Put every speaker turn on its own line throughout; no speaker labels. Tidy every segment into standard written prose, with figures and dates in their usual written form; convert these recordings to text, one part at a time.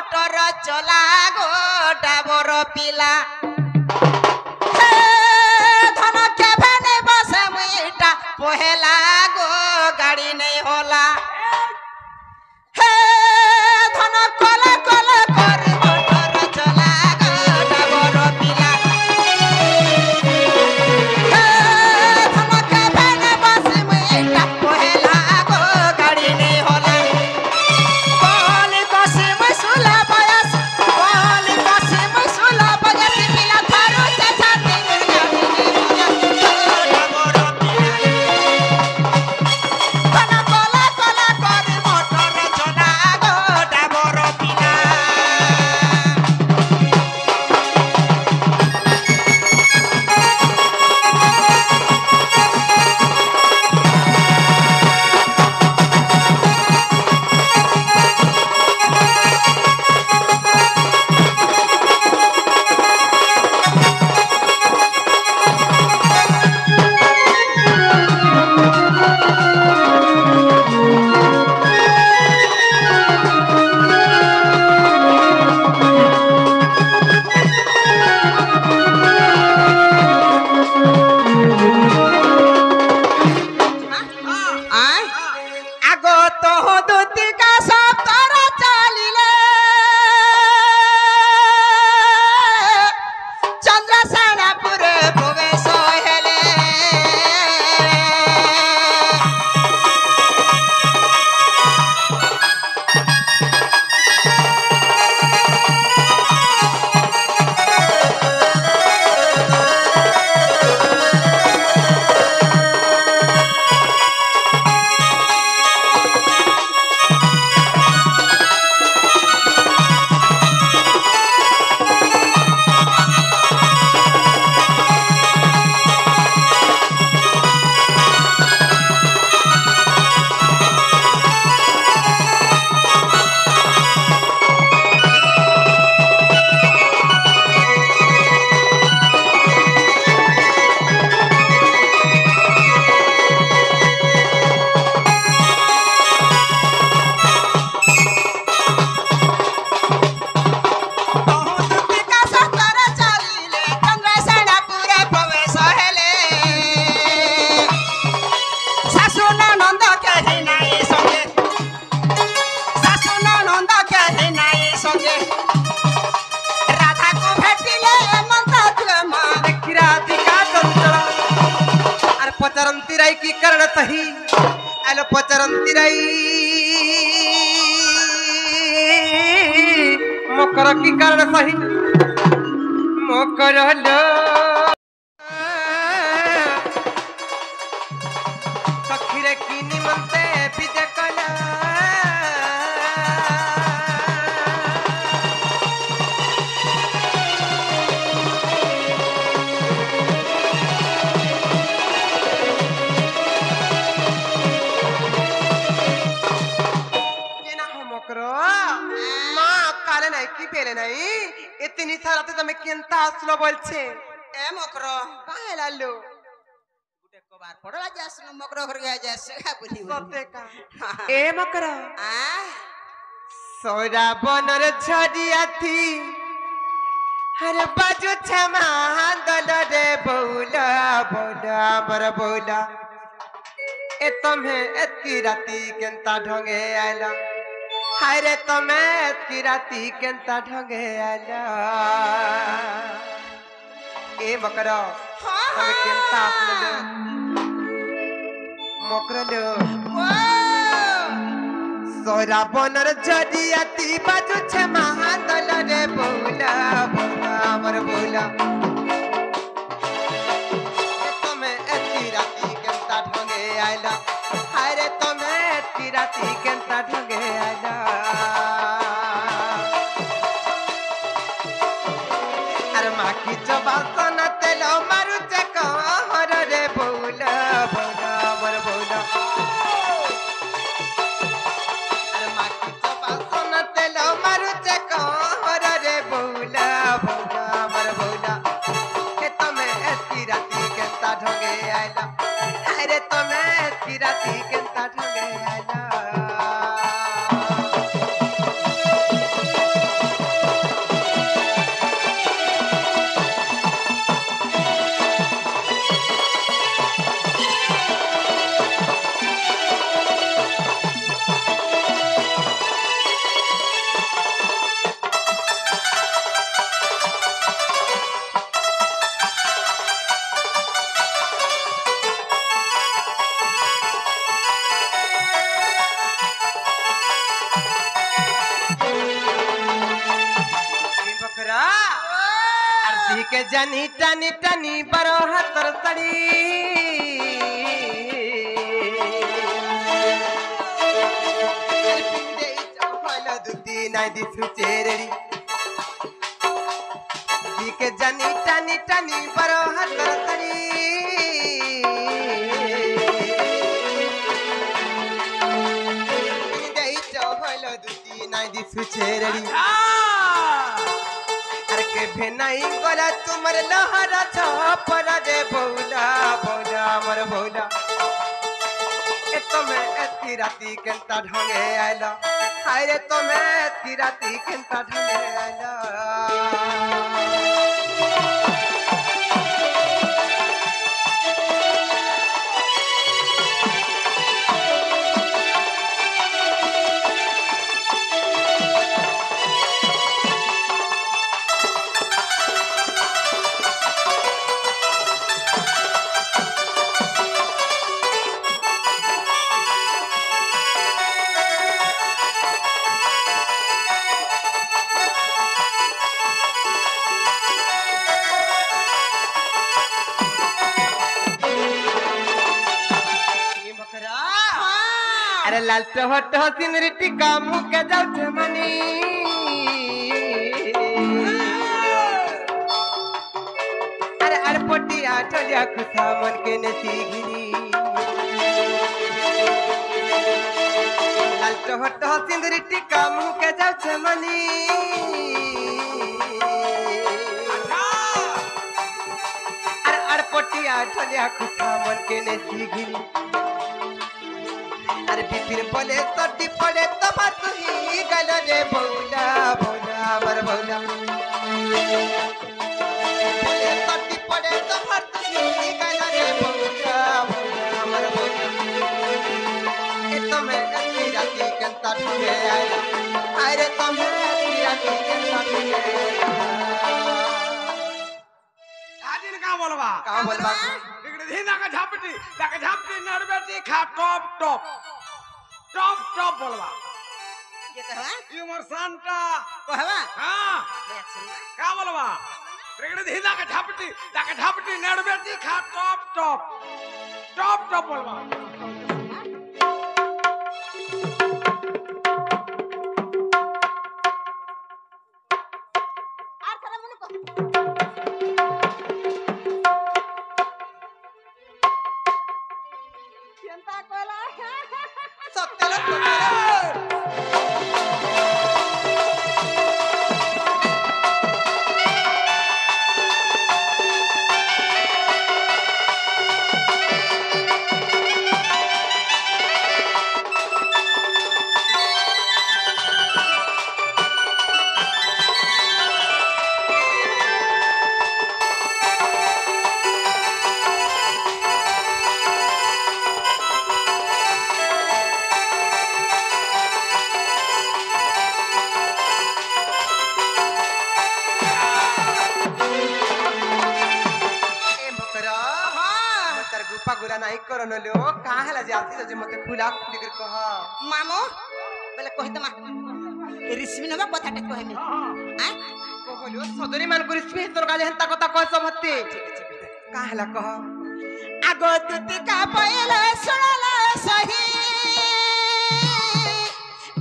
motor চলা গো ডাবর পিলা ধন কেভে নেই বসে মুইটা পহেলা গো গাড়ি নেই হলা ধন কলে কলে করে মোটর চলা গো ডাবর পিলা ধন কেভে নেই বসে মুইটা পহেলা গো গাড়ি নেই হলা বলি কসে মসুলা বয়স বলি কসে মসুলা বয়স পিলা থারু চাচাতে গাড়ি নেই হলা ডাবর পিলা ধন কলে কলে করে মোটর চলা গো ডাবর পিলা আগত দুতিকা সব তোরা চালিলে চন্দ্রসেনাপুরে প্রবেশ হেলে
पचरंती राई की करण सही एलो पचरंती राई मकर की करण सही मकर लो सखीरे की निमंते पिते कला পেলে নাই এতনি সারাতে তুমি কেনতা আসলো বলছে
এ মকর
কাহে লালু
গুটে কবার পড়লা যাস মকর ঘর গয়া যাস বলি
সতে কা এ মকর
আ
সোরা বনর ছড়িয়াথি হর বাজু ছমা দল রে বউলা বউলা মর বউলা এ তুমি এতকি রাতি কেনতা ঢঙ্গে আইলা हाय रे तुम्हें की राती केंता ढंगे आला ए मकरो तुम्हें केंता अपने मकरो लो सोरा बनर जड़ियाती बाजू छे महादल रे बोला बोला मर बोला तुम्हें की राती केंता ढंगे आला हाय रे तुम्हें की राती केंता ढंगे आला की जबासन तेलो मारू चकर रे बोला बोला मर बोला अरे माँ की जबासन तेलो मारू चकर रे बोला बोला मर बोला के तुम्हें ऐसी राती केंता ढंगे आइला अरे तुम्हें ऐसी राती केंता ढंगे आइला के जानी टानी टानी बरो हाथर सड़ी पिंदे चौफल दुती नाई दिसु चेरड़ी के जानी टानी टानी बरो हाथर सड़ी पिंदे चौफल दुती नाई दिसु चेरड़ी के भेनाई गला तुमर लहरा छपर रे बौला बौला मर बौला ए तमे एती राती केनता ढंगे आइला हाय रे तमे एती राती केनता ढंगे आइला अरे लाल टहट सिमरिटी का मुँह के जाऊ मनी अरे अरपटिया चलिया खुशा मन के नसी घिनी लाल टहट सिमरिटी का मुँह के जाऊ मनी अरे अरपटिया चलिया खुशा मन के नसी घिनी अरे बिपिन बोले तटी पड़े तो मत ही गल रे बौला बौला मर बौला बोले तटी पड़े तो मत ही गल रे बौला बौला मर बौला ए तुम्हें कती राती केनता ढंगे आइला अरे तुम्हें कती राती केनता ढंगे
आदिन का बोलबा इकडे धीना का झापटी नरबेटी खा टॉप टॉप टॉप टॉप बोलवा
ये कहवा
यूमर सांता
कहवा
हां
ले सुनना
का बोलवा इकडे धीना का झापटी नरबेटी खा टॉप टॉप टॉप टॉप बोलवा
आर थरा मन को चिंता कोला
गुरा नहीं करन लो काहेला जाती जे मते खुला खुली कर कह
मामो बोले कहि त रिश्मी नबा कथाटे कहमी आ
कहलो सदरी मान कर रिश्मी तोर का हंता कथा कह समते काहेला कह
आगो तुति का पयले सुनला सही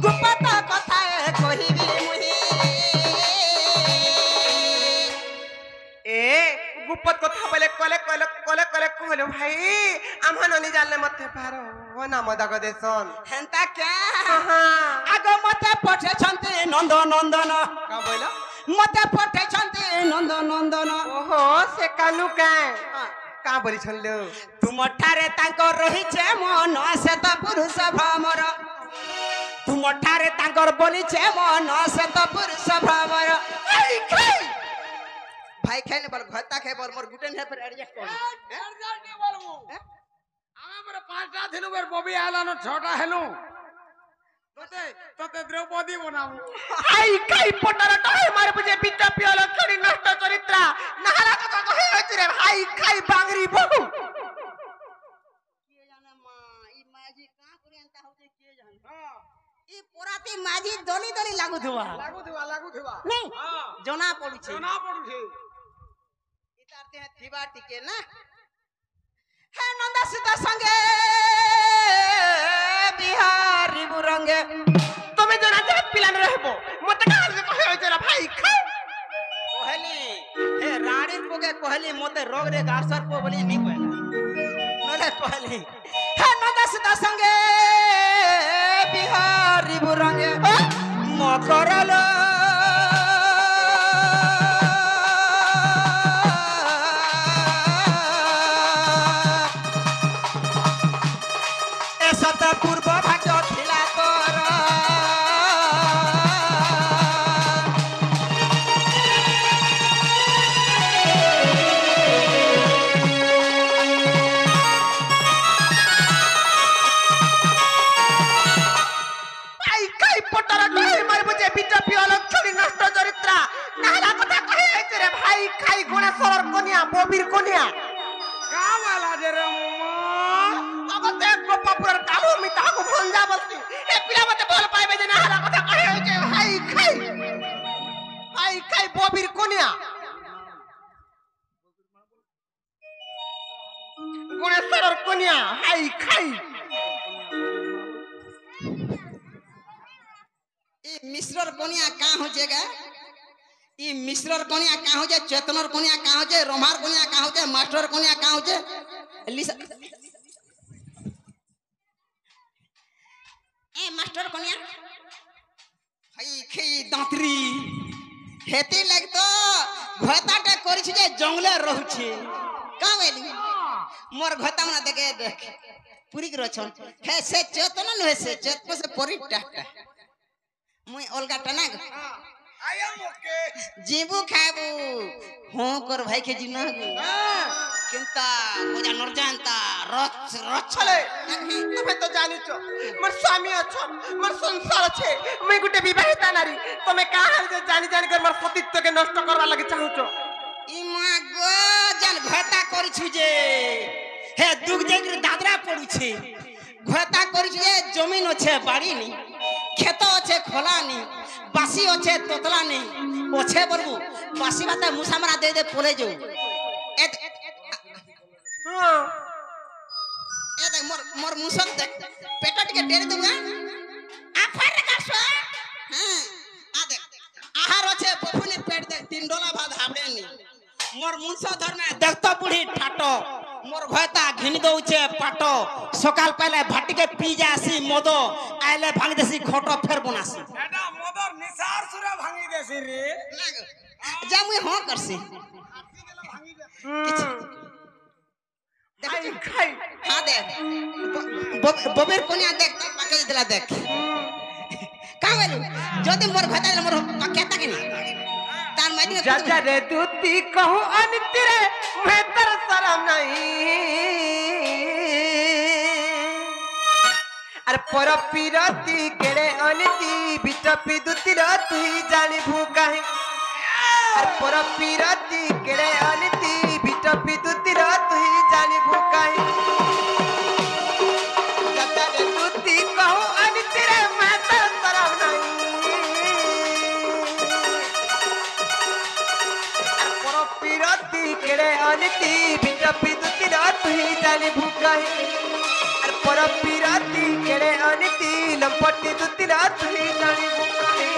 गुप्त कथा कहिबी मुही
ए गुप्त कथा बोले कले कले कले कले कहलो भाई आमा ननी जानले मते पारो हो ना मदा क देसन
हेंता क्या
हां
आगो मते पठे छन्ते नंद नंदन
का बोला
मते पठे छन्ते नंद नंदन
ओहो से कानु का बोली छनलो
तुम ठारे तांकर रहिछे मन से त पुरुष भ्रमर तुम ठारे तांकर बोलिछे मन से त पुरुष भ्रमर आई खाई भाई खाइले बोल घता खाइ बोल मोर गुटेन है पर एडजस्ट कर
एडजस्ट नहीं बोलबो आमे पर पांचटा थिलु बेर बबी आलानो छटा हेनु तते द्रौपदी बनाऊ
आई काई पटर टहे मारे बुझे बिट्टा पियल खड़ी नष्ट चरित्रा नाला तो कहे होती रे भाई खाई बांगरी बहु
के जाने मां ई माजी का करेंता होते के जाने हां ई पोराती माजी दली दली लागु थुवा
लागु थुवा
नहीं
हां
जोना पडु छे
जोना पडु छे
कहते हैं थिबा टिके ना है नंदा सीता संगे बिहारी बुरंगे
তুমি তো রাজা পিলান রহবো মতে কাল যে কহে হইছে রে ভাই খাও
कहली हे रानी पोगे कहली मते रोग रे गारसर को बोली नहीं कहला नले कहली हे नंदा सीता संगे बिहारी बुरंगे मकरलो पूर्व भाग्य थिला तोर
ভাই খাই পটরা কহে মারবো যে বিজেপি অলক ছড়ি নষ্ট চরিত্রা নালা কথা কহে হইছে রে ভাই খাই গুণেশ্বরর কন্যা ববির কন্যা
কামালা যে রে
আগতে গোপাপুরের কালো মিতা কো ভঞ্জা বলতি এ পিলা মতে বল পাইবে যে নালা কথা কহে হইছে ভাই খাই ববির কন্যা গুণেশ্বরর কন্যা হাই খাই
ई मिश्रर कोनिया का हो जेगा ई मिश्रर कोनिया का हो जे चेतनर कोनिया का हो जे रोमार कोनिया का हो जे मास्टर कोनिया का हो जे लिसा ए मास्टर कोनिया हई खई दांतरी हेती लाग तो घताटे करिछि जे जंगले रहउछि का वेली मोर घता मना देखे देख पूरी के रछन हे से चेतन न हे से चेतन से परी टाटा मुई अलगा टना
आया मोके
जीबू खाबू हो कर भाई के जिना किंता गोजा नर जानता
छले তুমি তো জানিছ মোর স্বামী অছন মোর সংসার আছে মই গুটে বিবাহিতা নারী তুমি কাহার যে জানি জানি করে মোর সতীত্বকে নষ্ট করবা লাগি চাহুছ
ই মা গো জান ঘটা করিছু যে হে দুগ যেগি দাদরা পড়ুছে ঘটা করিছু যে জমিন আছে বাড়ি নি ক্ষেত আছে খোলা নি বাসি আছে তোতলা নি ওছে বলবু বাসি বাতা মুসামরা দে দে পড়ে যাও এ
হ্যাঁ
ए देख मोर मुसक देख पेटा टिके डेरे दूंगा आ फाड़ कासो हां आ देख आहार আছে বফুনি পেট দেখ 3 ডলা ভাত হাবড়েনি মোর মুনসা ধরনা দেখতো বুড়ি ঠাটো মোর ঘয়তা ঘিনি দউছে পাটো সকাল পাইলে ভাটিকে পি যাসি মদ আইলে ভাঙি দেসি খটো ফের বনাসি
এটা মদর নিসার সুরে ভাঙি দেছি রে
যা মুই হ করছি
হাই খাই
हां देख बबेर कोनिया देख पाके दिला देख का वेलु जदी मोर घता मोर पाकेता कि तार मादी
जाजा रे दूती कहूं अनित रे मैं तर शरम नहीं अरे पर पिरती केड़े अनिति बिटपी दूती रे तू ही जानी भूका है अरे पर पिरती केड़े अनिति बिटपी दूती रे तू ही जानी भूका है जाजा रे दूती कहूं अनित रे मैं तर शरम नहीं पिरती केड़े अनिति बिटपी दूती रे तू ही जानी भूका है अरे पर पिरती केड़े अनिति लंपटी दूती रे तू ही जानी भूका है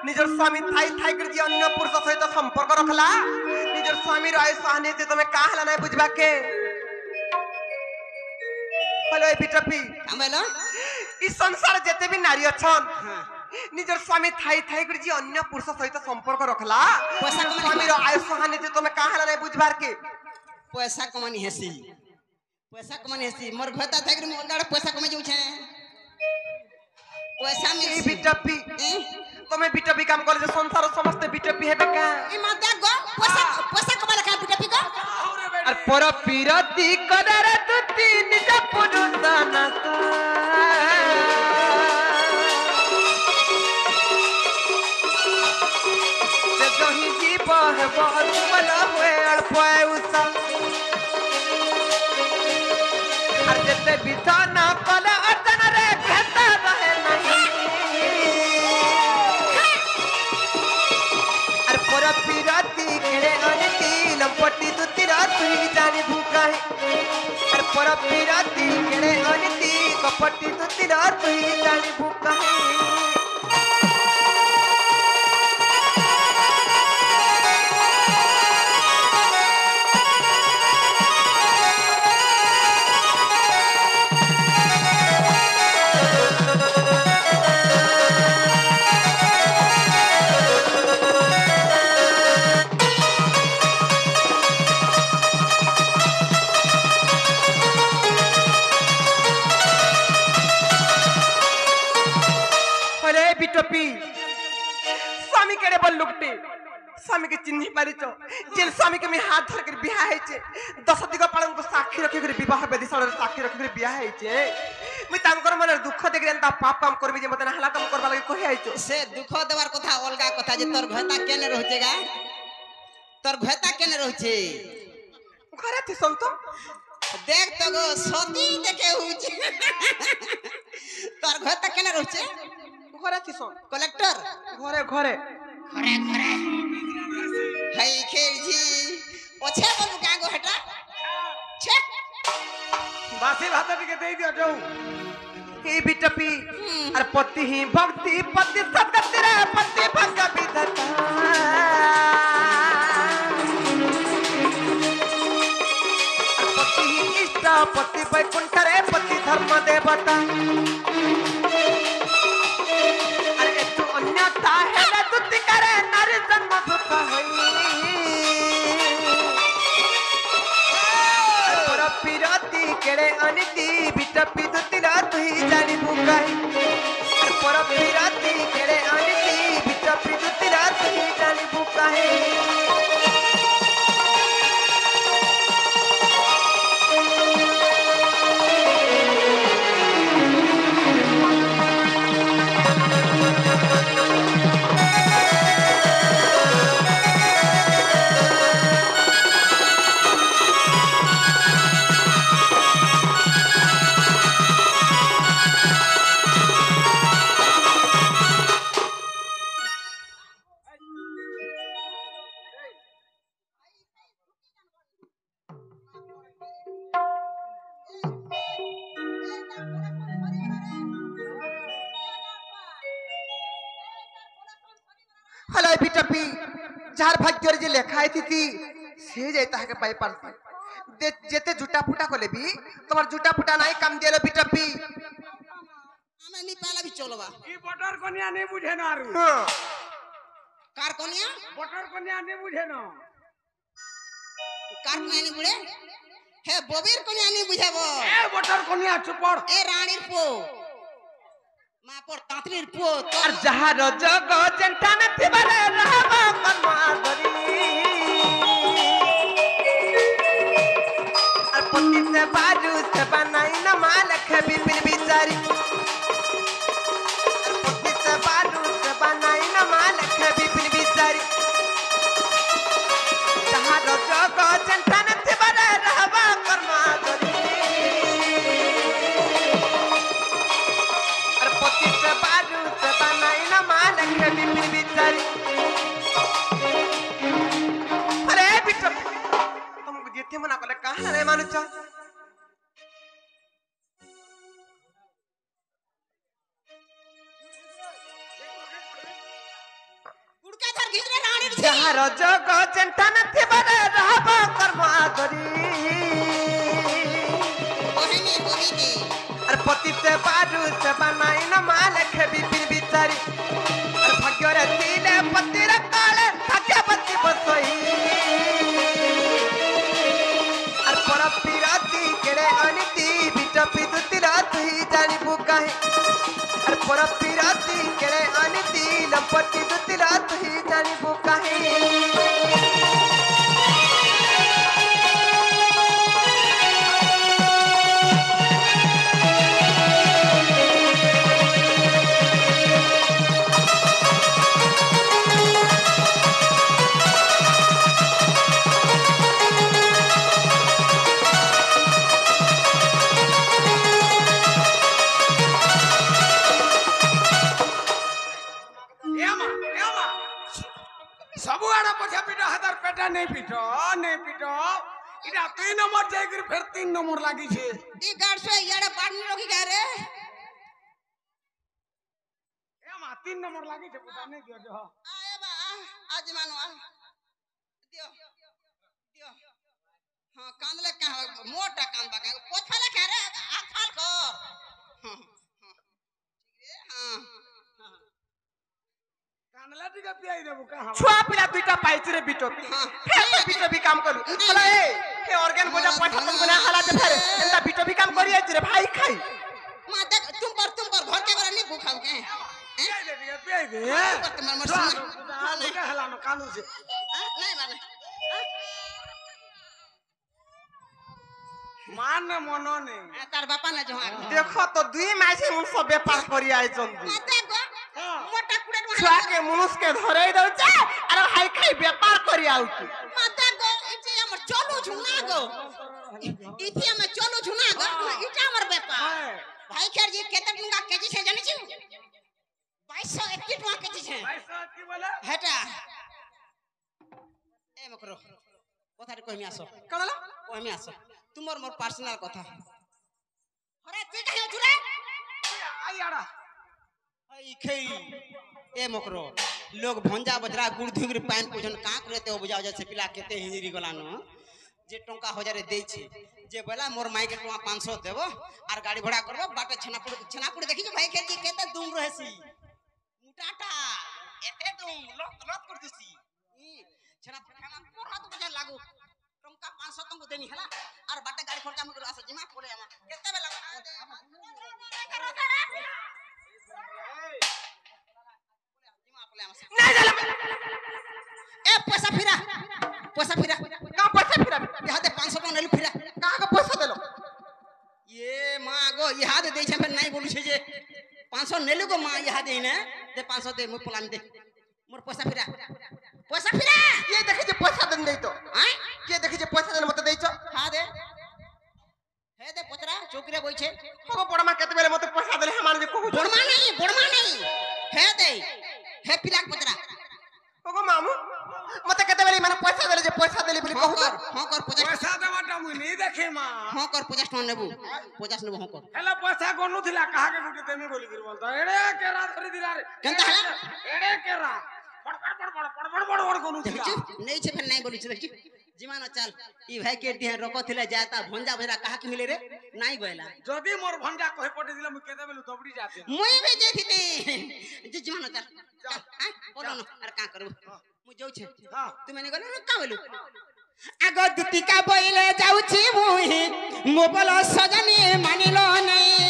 निजर स्वामी थाई थाई कर जी अन्य पुरुष सहित संपर्क रखला निजर स्वामी राय सहने से तुम्हें काहला नहीं बुझबा के हेलो बिटपी
हमलो
इस संसार जते भी नारी अछन निजर स्वामी थाई थाई कर जी अन्य पुरुष सहित संपर्क रखला स्वामी राय सहने से तुम्हें काहला नहीं बुझबार के
पैसा कमानी हेसी मोर घता थाई कर मोर गाड़ पैसा कमे जाउ छे पैसा में
बिटपी তুমি বিটপি কাম করে যে সংসার সমস্ত বিটপি হেবে কা
ই মা দেখ গো পয়সা কমালে কা বিটপি গো
আর পর পিরতি কদর তুতি নিজ পুরুষ নাস যে জহি জীব হেব বল হুয়ে অল্প উসা আর যেতে বিধান কলে অর্জন রে ঘেতা রহে নাই আর পর পিরতি কেড়ে অনতি লম্পটি তুতি তুই জানি ভুকাই আর পর পিরতি কেড়ে অনতি কপটি তুতি তুই জানি ভুকাই বিটপি স্বামী কেড়ে বল লোকটি স্বামীকে চিহ্নি পারিছ যে স্বামীকে আমি হাত ধরে বিয়া হয়েছে 10 দিগ পালনକୁ সাক্ষী রক্ষি করে বিবাহ বেদিশাଳରେ সাক্ষী রক্ষি করে বিয়া হয়েছে মুই তাঙ্কর মনের দুঃখ দেখি তা পাপ কাম করবি যে মতে না হালা কাম করবা লাগি কই আইছো
সে দুঃখ দেবার কথা অলগা কথা যে তোর ঘটা কেনে রହୁছে গা তোর ঘটা কেনে রହୁছে
ঘরে থিসন তো
দেখ তো গো সতী দেখে হচ্ছে তোর ঘটা কেনে রହୁছে
ঘরে থিসন
কলেক্টর
ঘরে ঘরে
ঘরে ঘরে হাই খেলছি ওছে বলু কা গো হেটা ছে
বাসি ভাত টিকে দেই দিও যাও
এই বিটপি আর পতি হি ভক্তি পতি সদগতি রে পতি ভঙ্গ বিধাতা আর পতি হি ইষ্ট পতি বৈকুণ্ঠ রে পতি ধর্ম দেবতা আর একটু অন্যতা হেলে তুতি করে নারী জন্ম ভূত হই পর পিরতি কেড়ে অনিতি বিটপি দুতিরা তুই জানি বুকাই আর পর পিরতি কেড়ে অনিতি বিটপি দুতিরা তুই জানি বুকাই হলো বিটপি যার ভাগ্যরে যে লেখা আইতি সে যাই তাহাকে পাই পারতি যেতে জুটা ফুটা কলে বি তোমার জুটা ফুটা নাই কাম দিলো বিটপি
আমি নি পালা বি চলবা
ই বটর কনিয়া নে বুঝে না আর
হ্যাঁ
কার কনিয়া
বটর কনিয়া নে বুঝে না
কার কনিয়া নি বুড়ে হে ববির কনিয়া নি বুঝাবো
এ বটর কনিয়া চুপড়
এ রানীর পো মা পর তাঁতলির পো
আর যাহার জগ চেন্টা না থিবারে রহবা কর্মাদরি আর পতি সে বাজু সে বানাই না মাল খবি বিন বিচারি আর পতি সে বাজু সে বানাই না মাল খবি বিন বিচারি যাহার জগ চেন্টা না থিবারে রহবা কর্মাদরি আর পতি সে বাজু সে বানাই না মাল খবি বিন বিচারি अरे बिट्टू तुमको जिथे मना कले कहां रे मानुच
गुड़का धर घिचरे रानीर छी
जहार जग चिंता न थिबरे रहबो कर्मा करी
ओहिनी
अरे पति से बाजू से बनाई न माल खबी बिन बिचारी अरे भाग्य रे तिले पति रे काले भाग्य पति बसोई अरे पर पिराती केड़े अनिति बिटा पिदुती रात ही जानी बुकाई अरे पर पिराती केले अनिति लंपटी दुतिला तुही जानिबु काहे
सबु आड़ा पछा पिटो हाथर पेटा नहीं पिटो इटा 3 नंबर जाकर फिर 3 नंबर लागी छे
ई गाड़ से याडा पानी रोकी गए रे
एमा 3 नंबर लागी छे पता नहीं दियो जो
आए बा आज मानो दियो हां कांदले का मोटा कांद बा पोछले के रे आखाल कर हां
कांदला टिका पियाई देबो कहां
छुआ पिला दुईटा पाइछ रे बिटो बिटो भी काम करू हला ए ऑर्गन बोजा पैसा तुम बना हला दे फेरे एंदा बिटो भी काम करी आइछ रे भाई खाई
मां देख तुम पर घर के बरा नहीं भूखाओ के
पियाई दे
मर
नहीं हला न कांदू से
नहीं माने
मान मनो नहीं
तार बापा ने जो
देखो तो दुई माइसे उन सब व्यापार करी आइ जल्दी
माते गो मोटा कुड़े
छुआ के मुनुस के धरै दउ छ अरे हाई खाई व्यापार करी आउ तू
माते गो इचे हमर चलू झुना गो इथे हम चलू झुना गो इटा हमर व्यापार भाई खेर जी केते टुंगा केजी से जानि छु 2221 टुंगा केजी छे
22 की बोला
हेटा ए मकरो কথাটি কইমি আসো
कणला
কইমি আসো তোমার মোর পার্সোনাল কথা হরে তুই কাহে জুরে
आई आड़ा
आई खई ए मकरो लोग भंजा बजरा गुड़ धुगरी पान पोजन का करते हो बुझाओ जैसे पिला केते हिंजरी गलानो जे टंका हजारे देई छी जे बोला मोर माई के टंका 500 देबो और गाड़ी घोड़ा करबो बाटे छनापुर देखि के भाई खेल जी केते दूम रहसी मुटाटा एते दूम लत लत कर दिसी छनापुर खाना मोर हाथ बजा लागू टंका 500 तुमको देनी हला और बाटे गाड़ी खर्चा हम करो आसे जिमा पड़े हम केते बेला
नहीं जाला
ए पैसा फिरा
का पैसा फिरा
यहाँ दे 500 टका नेलु फिरा
का का पैसा देलो
ये माँ गो यहाँ दे छे फिर नहीं बोलू छे जे 500 नेलु गो माँ यहाँ दे ने दे 500 दे मु पलान दे मोर पैसा फिरा
ये देखि जे पैसा देन देई तो
हां
ये देखि जे पैसा देन मते देई छ
हां दे हे दे पतरा चौकरे बोई छे
हो बड़मा केते बेले मते पैसा देले हमान जे कहू
बोड़मा नहीं हे दे हे पिलाक पतरा
ओगो मामू मते केते बेले माने पैसा देले जे पैसा देले बोली कहू
हां कर 50
पैसा देवाटा मुई नहीं देखे मां
हां कर 50 टका नेबू 50 नेबू हां कर
हेला पैसा कोनु थिला कहा के गुटे तेमी बोली गिर बोलता एड़े केरा धरी दिला रे
केनता हला
एड़े केरा बड़ कोनु थिला
नहीं छे फिर नहीं बोली छे जिमानो चल ई भाई के दिया रको थिला जाता भंजा भरा कहा के मिले रे नहीं गयला
जदी मोर भंजा कहे पटे दिला मु केते बेलु दबड़ी जाते
मुई भी जेथिते जे जिमानो चल हां बोलो न अरे का करू मु जाउ छे
हां
तू मैंने गलो का बोलू आगो दीपिका बोइले जाउ छी मुई मोबाइल सजनी मानिलो नहीं